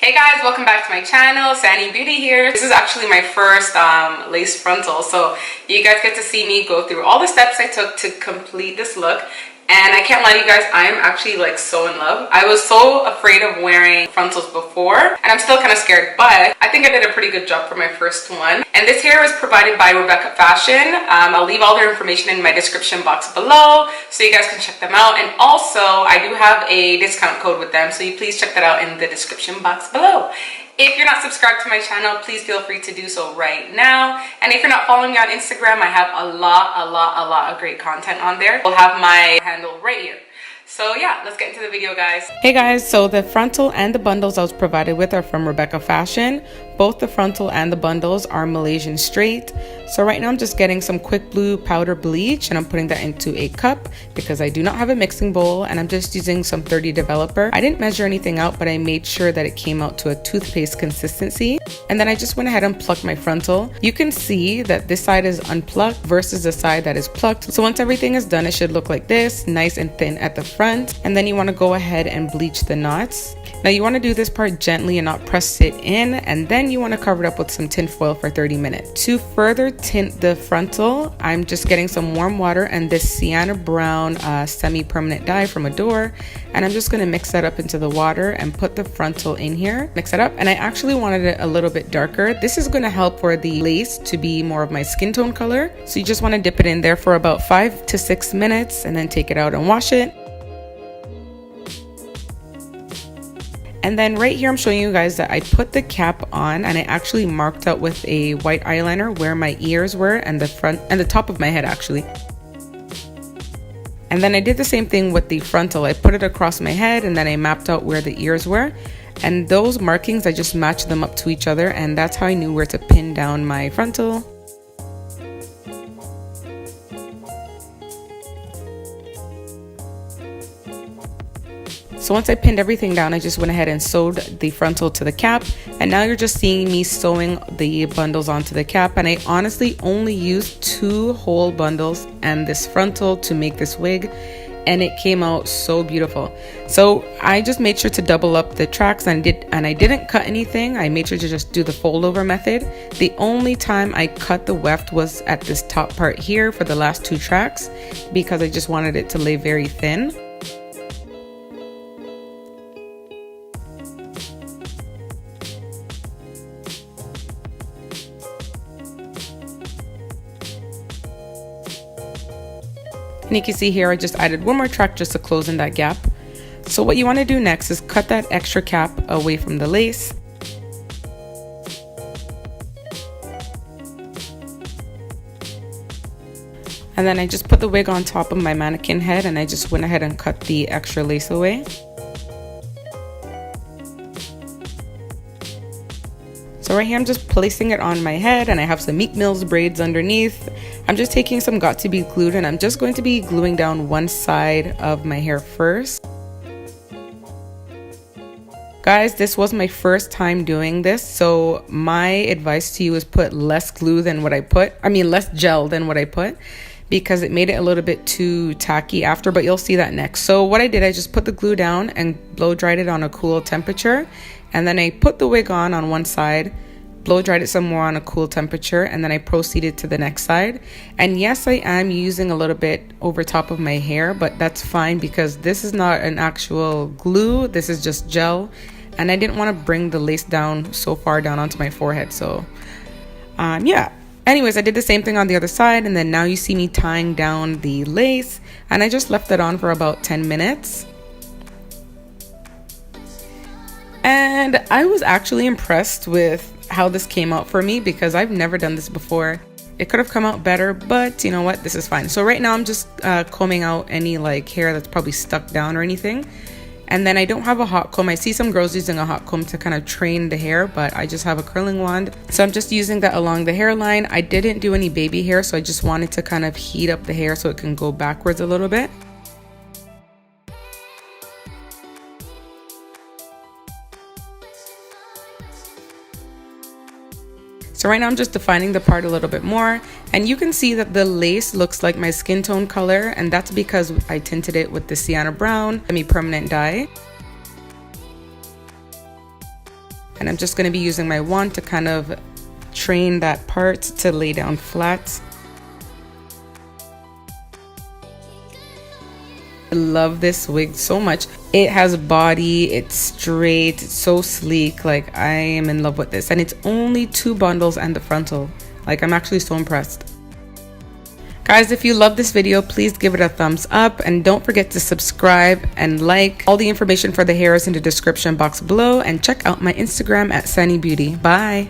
Hey guys, welcome back to my channel. Sanny Beauty here. This is actually my first lace frontal, so you guys get to see me go through all the steps I took to complete this look. And I can't lie to you guys, I am actually like so in love. I was so afraid of wearing frontals before, and I'm still kind of scared, but I think I did a pretty good job for my first one. And this hair was provided by Rebecca Fashion. I'll leave all their information in my description box below so you guys can check them out. And also, I do have a discount code with them, so you please check that out in the description box below. If you're not subscribed to my channel, please feel free to do so right now. And if you're not following me on Instagram, I have a lot of great content on there. I'll have my handle right here. So yeah, let's get into the video, guys. Hey guys, so the frontal and the bundles I was provided with are from Rebecca Fashion. Both the frontal and the bundles are Malaysian straight. So right now I'm just getting some quick blue powder bleach and I'm putting that into a cup because I do not have a mixing bowl, and I'm just using some 30 developer. I didn't measure anything out, but I made sure that it came out to a toothpaste consistency. And then I just went ahead and plucked my frontal. You can see that this side is unplucked versus the side that is plucked. So once everything is done, it should look like this, nice and thin at the front. And then you want to go ahead and bleach the knots. Now you want to do this part gently and not press it in, and then you want to cover it up with some tin foil for 30 minutes. To further tint the frontal, I'm just getting some warm water and this sienna brown semi-permanent dye from Adore, and I'm just going to mix that up into the water and put the frontal in here, mix it up. And I actually wanted it a little bit darker. This is going to help for the lace to be more of my skin tone color. So you just want to dip it in there for about 5 to 6 minutes and then take it out and wash it. And then right here I'm showing you guys that I put the cap on and I actually marked out with a white eyeliner where my ears were and the front and the top of my head actually. And then I did the same thing with the frontal. I put it across my head and then I mapped out where the ears were. And those markings, I just matched them up to each other, and that's how I knew where to pin down my frontal. So once I pinned everything down, I just went ahead and sewed the frontal to the cap. And now you're just seeing me sewing the bundles onto the cap. And I honestly only used 2 whole bundles and this frontal to make this wig. And it came out so beautiful. So I just made sure to double up the tracks, and I didn't cut anything. I made sure to just do the fold over method. The only time I cut the weft was at this top part here for the last 2 tracks because I just wanted it to lay very thin. And you can see here I just added 1 more track just to close in that gap. So what you want to do next is cut that extra cap away from the lace. And then I just put the wig on top of my mannequin head and I just went ahead and cut the extra lace away. So right here I'm just placing it on my head, and I have some Meek Mill's braids underneath. I'm just taking some Got To Be Glued and I'm just going to be gluing down one side of my hair first. Guys, this was my first time doing this, so my advice to you is put less glue than what I put. I mean less gel than what I put, because it made it a little bit too tacky after, but you'll see that next. So what I did, I just put the glue down and blow dried it on a cool temperature. And then I put the wig on one side, blow dried it some more on a cool temperature, and then I proceeded to the next side. And yes, I am using a little bit over top of my hair, but that's fine because this is not an actual glue, this is just gel. And I didn't want to bring the lace down so far down onto my forehead, so yeah. Anyways, I did the same thing on the other side, and then now you see me tying down the lace, and I just left it on for about 10 minutes. And I was actually impressed with how this came out for me because I've never done this before. It could have come out better, but you know what? This is fine. So right now I'm just combing out any like hair that's probably stuck down or anything. And then I don't have a hot comb. I see some girls using a hot comb to kind of train the hair, but I just have a curling wand. So I'm just using that along the hairline. I didn't do any baby hair, so I just wanted to kind of heat up the hair so it can go backwards a little bit. So right now I'm just defining the part a little bit more, and you can see that the lace looks like my skin tone color, and that's because I tinted it with the sienna brown semi-permanent dye. And I'm just going to be using my wand to kind of train that part to lay down flat. I love this wig so much. It has body, it's straight, it's so sleek. Like, I am in love with this, and it's only 2 bundles and the frontal. Like, I'm actually so impressed. Guys, if you love this video, please give it a thumbs up, and don't forget to subscribe and like. All the information for the hair is in the description box below, and check out my Instagram at SANNY Beauty. Bye.